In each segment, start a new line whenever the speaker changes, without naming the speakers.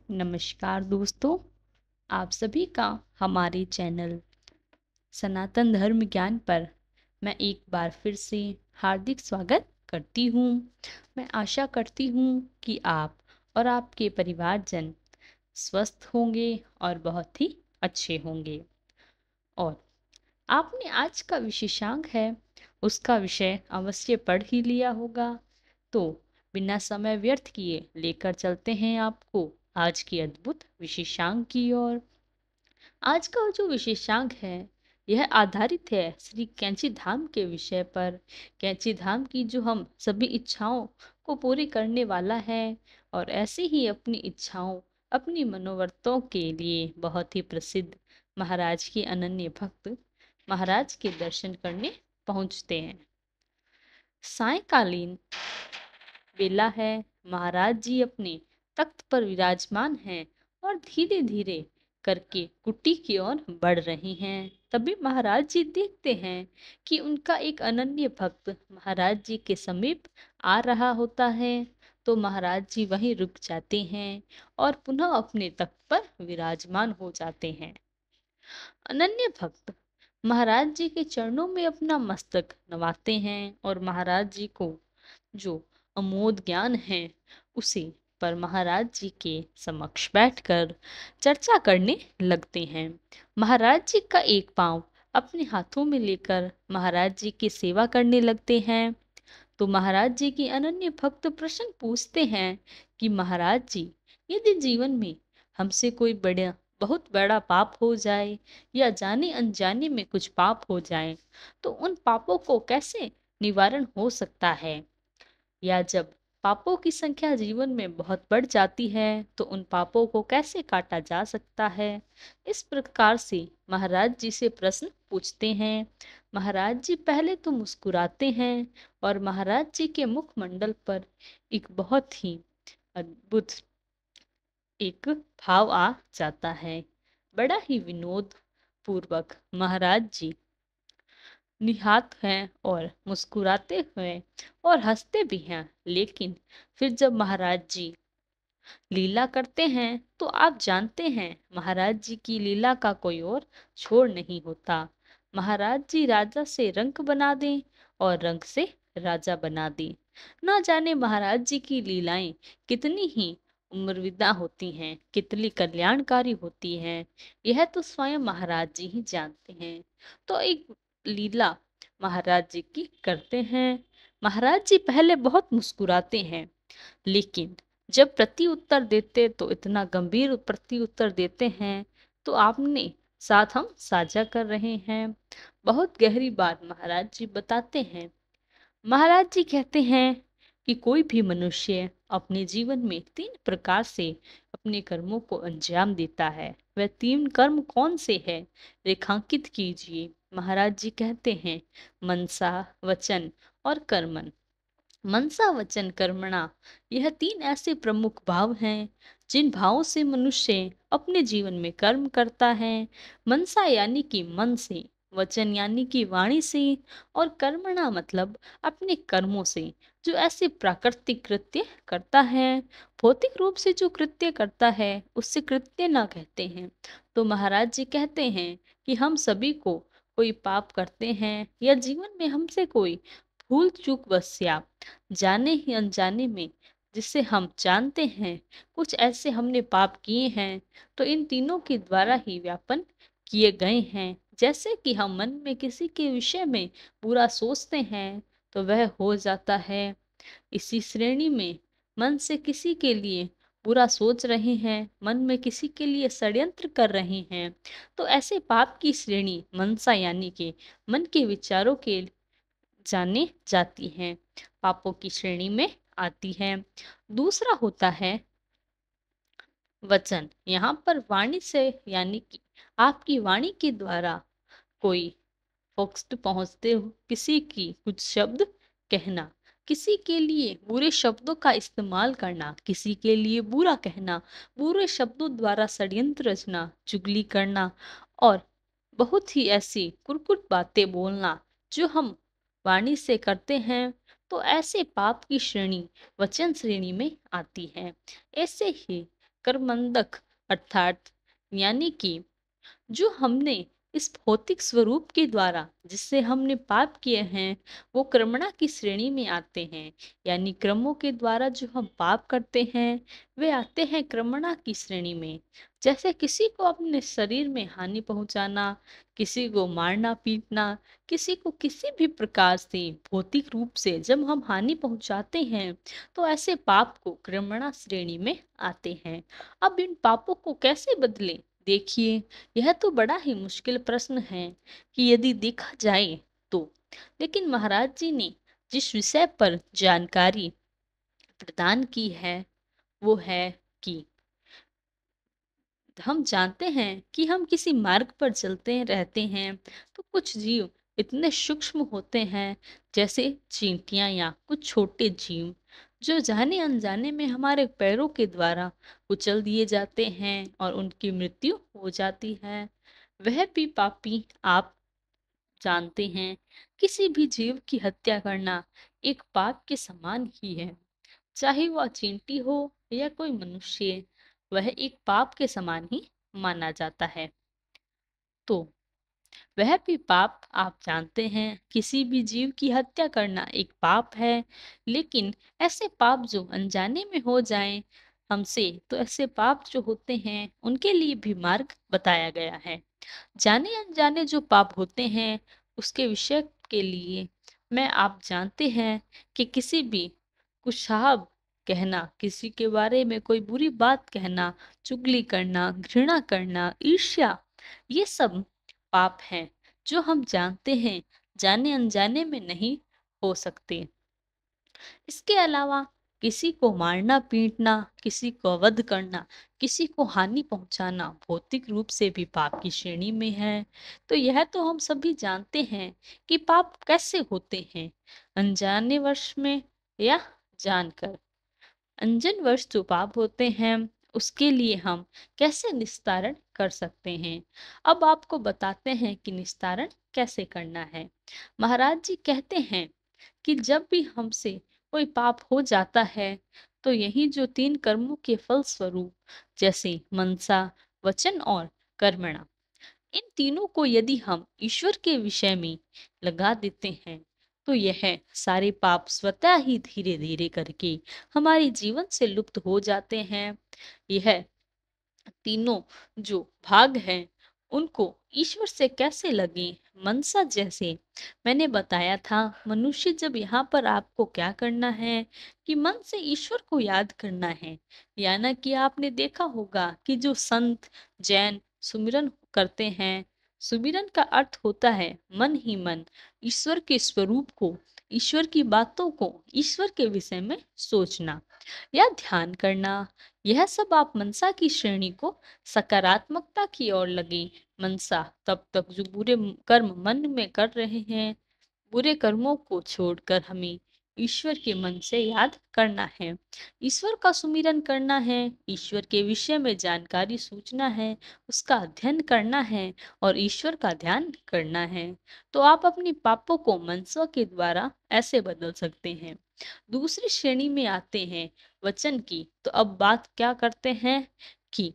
नमस्कार दोस्तों, आप सभी का हमारे चैनल सनातन धर्म ज्ञान पर मैं एक बार फिर से हार्दिक स्वागत करती हूँ। मैं आशा करती हूँ कि आप और आपके परिवारजन स्वस्थ होंगे और बहुत ही अच्छे होंगे। और आपने आज का विशेषांक है, उसका विषय अवश्य पढ़ ही लिया होगा। तो बिना समय व्यर्थ किए लेकर चलते हैं आपको आज की अद्भुत विशेषांक की ओर। आज का जो विशेषांक है यह आधारित है श्री कैंची धाम के विषय पर। कैंची धाम की जो हम सभी इच्छाओं को पूरी करने वाला है और ऐसे ही अपनी इच्छाओं अपनी मनोवर्तों के लिए बहुत ही प्रसिद्ध महाराज के अनन्य भक्त महाराज के दर्शन करने पहुंचते हैं। सायंकालीन बेला है, महाराज जी अपने तख्त पर विराजमान हैं और धीरे धीरे करके कुटी की ओर बढ़ रहे हैं। तभी महाराज जी देखते हैं कि उनका एक अनन्य भक्त महाराज जी के समीप आ रहा होता है। तो महाराज जी वहीं रुक जाते हैं और पुनः अपने तख्त पर विराजमान हो जाते हैं। अनन्य भक्त महाराज जी के चरणों में अपना मस्तक नवाते हैं और महाराज जी को जो अमोद ज्ञान है उसे पर महाराज जी के समक्ष बैठकर चर्चा करने लगते हैं। महाराज जी का एक पांव अपने हाथों में लेकर महाराज जी की सेवा करने लगते हैं। तो महाराज जी की अनन्य भक्त प्रश्न पूछते हैं कि महाराज जी, यदि जीवन में हमसे कोई बड़ा बहुत बड़ा पाप हो जाए या जाने अनजाने में कुछ पाप हो जाए तो उन पापों को कैसे निवारण हो सकता है, या जब पापों की संख्या जीवन में बहुत बढ़ जाती है तो उन पापों को कैसे काटा जा सकता है। इस प्रकार से महाराज जी से प्रश्न पूछते हैं। महाराज जी पहले तो मुस्कुराते हैं और महाराज जी के मुखमंडल पर एक बहुत ही अद्भुत एक भाव आ जाता है। बड़ा ही विनोद पूर्वक महाराज जी निहात हैं और मुस्कुराते हुए और हंसते भी हैं। लेकिन फिर जब महाराज जी लीला करते हैं तो आप जानते हैं महाराज जी की लीला का कोई और छोर नहीं होता। महाराज जी राजा से रंक बना दें और रंक से राजा बना दें। ना जाने महाराज जी की लीलाएं कितनी ही उम्रविदा होती हैं, कितनी कल्याणकारी होती हैं, यह तो स्वयं महाराज जी ही जानते हैं। तो एक लीला महाराज जी की करते हैं। महाराज जी पहले बहुत मुस्कुराते हैं, लेकिन जब प्रति उत्तर देते तो इतना गंभीर प्रति उत्तर देते हैं। तो आपने साथ हम साझा कर रहे हैं। बहुत गहरी बात महाराज जी बताते हैं। महाराज जी कहते हैं कि कोई भी मनुष्य अपने जीवन में 3 प्रकार से अपने कर्मों को अंजाम देता है। वह 3 कर्म कौन से है, रेखांकित कीजिए। महाराज जी कहते हैं मनसा, वचन और कर्मन। मनसा वचन कर्मणा, यह 3 ऐसे प्रमुख भाव हैं जिन भावों से मनुष्य अपने जीवन में कर्म करता है। मनसा यानी कि मन से, वचन यानी कि वाणी से और कर्मणा मतलब अपने कर्मों से। जो ऐसे प्राकृतिक कृत्य करता है, भौतिक रूप से जो कृत्य करता है उससे कृत्य ना कहते हैं। तो महाराज जी कहते हैं कि हम सभी को कोई पाप करते हैं या जीवन में हमसे कोई भूल चूक बस या जाने ही अनजाने में जिससे हम जानते हैं कुछ ऐसे हमने पाप किए हैं तो इन तीनों के द्वारा ही व्यापन किए गए हैं। जैसे कि हम मन में किसी के विषय में बुरा सोचते हैं तो वह हो जाता है। इसी श्रेणी में मन से किसी के लिए बुरा सोच रहे हैं, मन में किसी के लिए षड्यंत्र कर रहे हैं, तो ऐसे पाप की श्रेणी मनसा यानी कि मन के विचारों के जाने जाती हैं, पापों की श्रेणी में आती है। दूसरा होता है वचन। यहाँ पर वाणी से यानी कि आपकी वाणी के द्वारा कोई फोक्स्ट पहुंचते हो किसी की कुछ शब्द कहना, किसी के लिए बुरे शब्दों का इस्तेमाल करना, किसी के लिए बुरा कहना, बुरे शब्दों द्वारा षड्यंत्र रचना, चुगली करना और बहुत ही ऐसी कुरकुट बातें बोलना जो हम वाणी से करते हैं, तो ऐसे पाप की श्रेणी वचन श्रेणी में आती है। ऐसे ही कर्मंदक अर्थात यानी कि जो हमने इस भौतिक स्वरूप के द्वारा जिससे हमने पाप किए हैं वो कर्मणा की श्रेणी में आते हैं। यानी कर्मों के द्वारा जो हम पाप करते हैं वे आते हैं कर्मणा की श्रेणी में। जैसे किसी को अपने शरीर में हानि पहुंचाना, किसी को मारना पीटना, किसी को किसी भी प्रकार से भौतिक रूप से जब हम हानि पहुंचाते हैं तो ऐसे पाप को कर्मणा श्रेणी में आते हैं। अब इन पापों को कैसे बदलें? देखिए, यह तो बड़ा ही मुश्किल प्रश्न है कि यदि देखा जाए तो। लेकिन महाराज जी ने जिस विषय पर जानकारी प्रदान की है वो है कि हम जानते हैं कि हम किसी मार्ग पर चलते रहते हैं तो कुछ जीव इतने सूक्ष्म होते हैं जैसे चींटियां या कुछ छोटे जीव जो जाने अनजाने में हमारे पैरों के द्वारा कुचल दिए जाते हैं और उनकी मृत्यु हो जाती है। वह भी पापी आप जानते हैं, किसी भी जीव की हत्या करना एक पाप के समान ही है। चाहे वह चींटी हो या कोई मनुष्य, वह एक पाप के समान ही माना जाता है। तो वह भी पाप आप जानते हैं, किसी भी जीव की हत्या करना एक पाप है। लेकिन ऐसे पाप जो अनजाने में हो जाएं हमसे, तो ऐसे पाप जो होते हैं उनके लिए भी मार्ग बताया गया है। जाने अनजाने जो पाप होते हैं उसके विषय के लिए मैं आप जानते हैं कि किसी भी कुशाहब कहना, किसी के बारे में कोई बुरी बात कहना, चुगली करना, घृणा करना, ईर्ष्या, ये सब पाप हैं जो हम जानते हैं जाने अनजाने में नहीं हो सकते। इसके अलावा किसी को मारना पीटना, किसी को वध करना, किसी को हानि पहुंचाना भौतिक रूप से भी पाप की श्रेणी में है। तो यह तो हम सभी जानते हैं कि पाप कैसे होते हैं, अनजाने वश में या जानकर। अंजन वश जो पाप होते हैं उसके लिए हम कैसे निस्तारण कर सकते हैं। अब आपको बताते हैं कि निस्तारण कैसे करना है। महाराज जी कहते हैं कि जब भी हमसे कोई पाप हो जाता है तो यही जो 3 कर्मों के फल स्वरूप जैसे मनसा, वचन और कर्मणा, इन तीनों को यदि हम ईश्वर के विषय में लगा देते हैं तो यह सारे पाप स्वतः ही धीरे धीरे करके हमारे जीवन से लुप्त हो जाते हैं। यह तीनों जो भाग हैं उनको ईश्वर से कैसे लगे? मनसा जैसे मैंने बताया था, मनुष्य जब यहाँ पर आपको क्या करना है कि मन से ईश्वर को याद करना है। यानी कि आपने देखा होगा कि जो संत जैन सुमिरन करते हैं, सुमिरन का अर्थ होता है मन ही मन ईश्वर के स्वरूप को, ईश्वर की बातों को, ईश्वर के विषय में सोचना या ध्यान करना। यह सब आप मनसा की श्रेणी को सकारात्मकता की ओर लगे। मनसा तब तक जो बुरे कर्म मन में कर रहे हैं, बुरे कर्मों को छोड़कर हमें ईश्वर के मन से याद करना है, ईश्वर का सुमिरन करना है, ईश्वर के विषय में जानकारी सूचना है, उसका अध्ययन करना है और ईश्वर का ध्यान करना है। तो आप अपनी पापों को मनसा के द्वारा ऐसे बदल सकते हैं। दूसरी श्रेणी में आते हैं वचन की। तो अब बात क्या करते हैं कि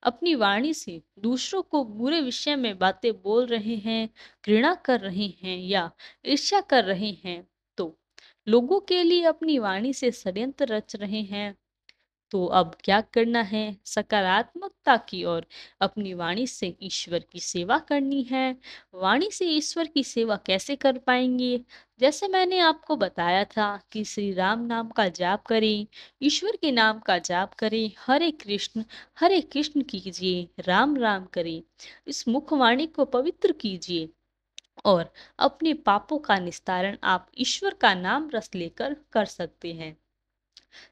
अपनी वाणी से दूसरों को बुरे विषय में बातें बोल रहे हैं, घृणा कर रहे हैं या ईर्ष्या कर रहे हैं, तो लोगों के लिए अपनी वाणी से षड्यंत्र रच रहे हैं। तो अब क्या करना है? सकारात्मकता की ओर अपनी वाणी से ईश्वर की सेवा करनी है। वाणी से ईश्वर की सेवा कैसे कर पाएंगे? जैसे मैंने आपको बताया था कि श्री राम नाम का जाप करें, ईश्वर के नाम का जाप करें, हरे कृष्ण कीजिए, राम राम करें। इस मुखवाणी को पवित्र कीजिए और अपने पापों का निस्तारण आप ईश्वर का नाम रस लेकर कर सकते हैं।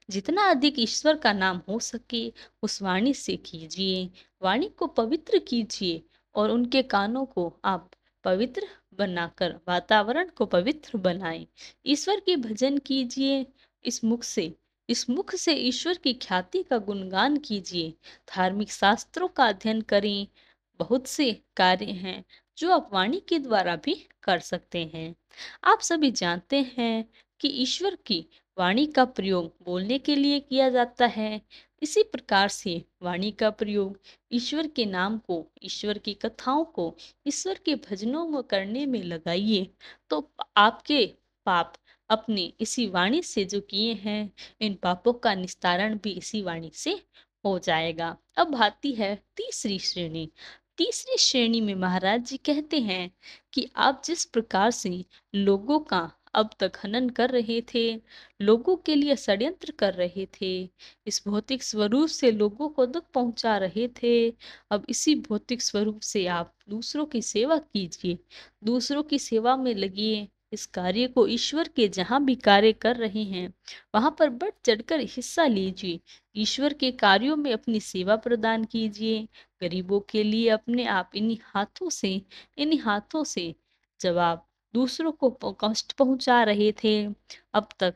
जितना अधिक ईश्वर का नाम हो सके उस वाणी से कीजिए, वाणी को पवित्र कीजिए और उनके कानों को आप पवित्र बनाकर वातावरण को पवित्र बनाएं। ईश्वर के भजन कीजिए इस मुख से ईश्वर की ख्याति का गुणगान कीजिए। धार्मिक शास्त्रों का अध्ययन करें। बहुत से कार्य हैं जो आप वाणी के द्वारा भी कर सकते हैं। आप सभी जानते हैं कि ईश्वर की वाणी का प्रयोग बोलने के लिए किया जाता है। इसी प्रकार से वाणी का प्रयोग ईश्वर के नाम को, ईश्वर की कथाओं को, ईश्वर के भजनों को करने में लगाइए, तो आपके पाप अपने इसी वाणी से जो किए हैं, इन पापों का निस्तारण भी इसी वाणी से हो जाएगा। अब आती है तीसरी श्रेणी। तीसरी श्रेणी में महाराज जी कहते हैं कि आप जिस प्रकार से लोगों का अब तक हनन कर रहे थे, लोगों के लिए षड्यंत्र कर रहे थे, इस भौतिक स्वरूप से लोगों को दुख पहुंचा रहे थे, अब इसी भौतिक स्वरूप से आप दूसरों की सेवा कीजिए, दूसरों की सेवा में लगिए। इस कार्य को ईश्वर के जहाँ भी कार्य कर रहे हैं वहां पर बढ़ चढ़कर हिस्सा लीजिए, ईश्वर के कार्यों में अपनी सेवा प्रदान कीजिए, गरीबों के लिए अपने आप इन्हीं हाथों से जब आप दूसरों को कष्ट पहुंचा रहे थे, अब तक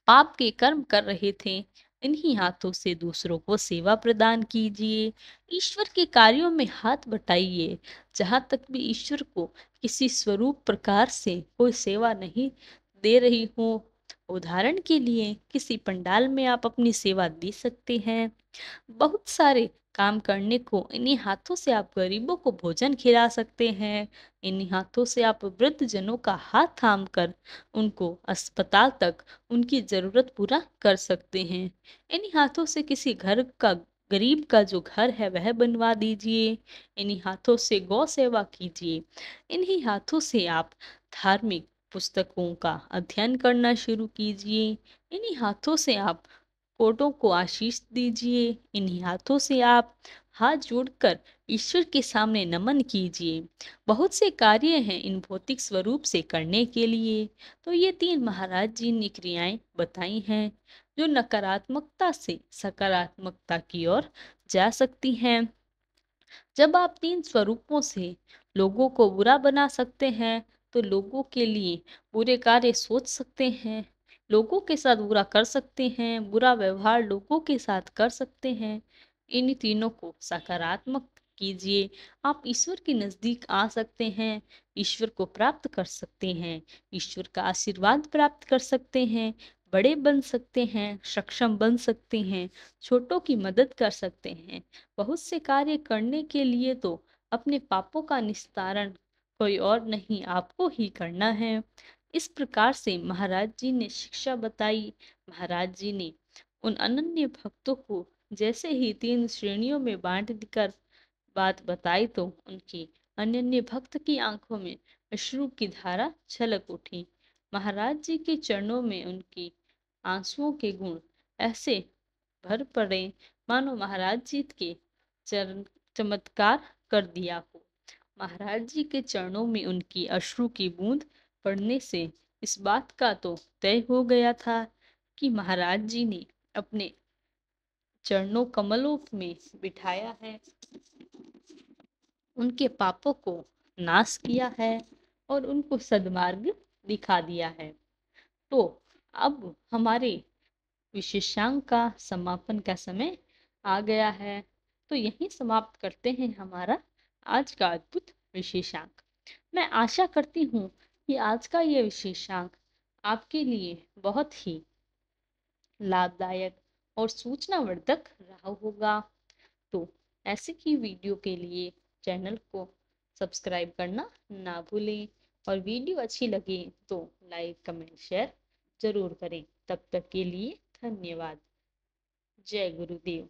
पाप के कर्म कर रहे थे, इन्हीं हाथों से दूसरों को सेवा प्रदान कीजिए, ईश्वर के कार्यों में हाथ बटाइए। जहां तक भी ईश्वर को किसी स्वरूप प्रकार से कोई सेवा नहीं दे रही हो, उदाहरण के लिए किसी पंडाल में आप अपनी सेवा दे सकते हैं, बहुत सारे काम करने को इन्हीं हाथों से आप गरीबों को भोजन खिला सकते हैं, इन्हीं हाथों से आप वृद्ध जनों का हाथ थाम कर उनको अस्पताल तक उनकी जरूरत पूरा कर सकते हैं, इन्हीं हाथों से किसी घर का गरीब का जो घर है वह बनवा दीजिए, इन्हीं हाथों से गौ सेवा कीजिए, इन्हीं हाथों से आप धार्मिक पुस्तकों का अध्ययन करना शुरू कीजिए, इन्हीं हाथों से आप कोटों को आशीष दीजिए, इन्हीं हाथों से आप हाथ जोड़कर ईश्वर के सामने नमन कीजिए। बहुत से कार्य हैं इन भौतिक स्वरूप से करने के लिए। तो ये 3 महाराज जी ने क्रियाएं बताई हैं जो नकारात्मकता से सकारात्मकता की ओर जा सकती हैं। जब आप 3 स्वरूपों से लोगों को बुरा बना सकते हैं, तो लोगों के लिए बुरे कार्य सोच सकते हैं, लोगों के साथ बुरा कर सकते हैं, बुरा व्यवहार लोगों के साथ कर सकते हैं। इन तीनों को सकारात्मक कीजिए, आप ईश्वर के नजदीक आ सकते हैं, ईश्वर को प्राप्त कर सकते हैं, ईश्वर का आशीर्वाद प्राप्त कर सकते हैं, बड़े बन सकते हैं, सक्षम बन सकते हैं, छोटों की मदद कर सकते हैं। बहुत से कार्य करने के लिए तो अपने पापों का निस्तारण कोई और नहीं, आपको ही करना है। इस प्रकार से महाराज जी ने शिक्षा बताई। महाराज जी ने उन अनन्य भक्तों को जैसे ही 3 श्रेणियों में बांट कर बात बताई, तो उनकी अनन्य भक्त की आंखों में अश्रु की धारा छलक उठी। महाराज जी के चरणों में उनकी आंसुओं के गुण ऐसे भर पड़े मानो महाराज जी के चरण चमत्कार कर दिया हो। महाराज जी के चरणों में उनकी अश्रु की बूंद पड़ने से इस बात का तो तय हो गया था कि महाराज जी ने अपने चरणों कमलों में बिठाया है, उनके पापों को नाश किया है और उनको सद्मार्ग दिखा दिया है। तो अब हमारे विशेषांक का समापन का समय आ गया है, तो यहीं समाप्त करते हैं हमारा आज का अद्भुत विशेषांक। मैं आशा करती हूँ कि आज का ये विशेषांक आपके लिए बहुत ही लाभदायक और सूचनावर्धक रहा होगा। तो ऐसे ही वीडियो के लिए चैनल को सब्सक्राइब करना ना भूलें और वीडियो अच्छी लगे तो लाइक कमेंट शेयर जरूर करें। तब तक के लिए धन्यवाद। जय गुरुदेव।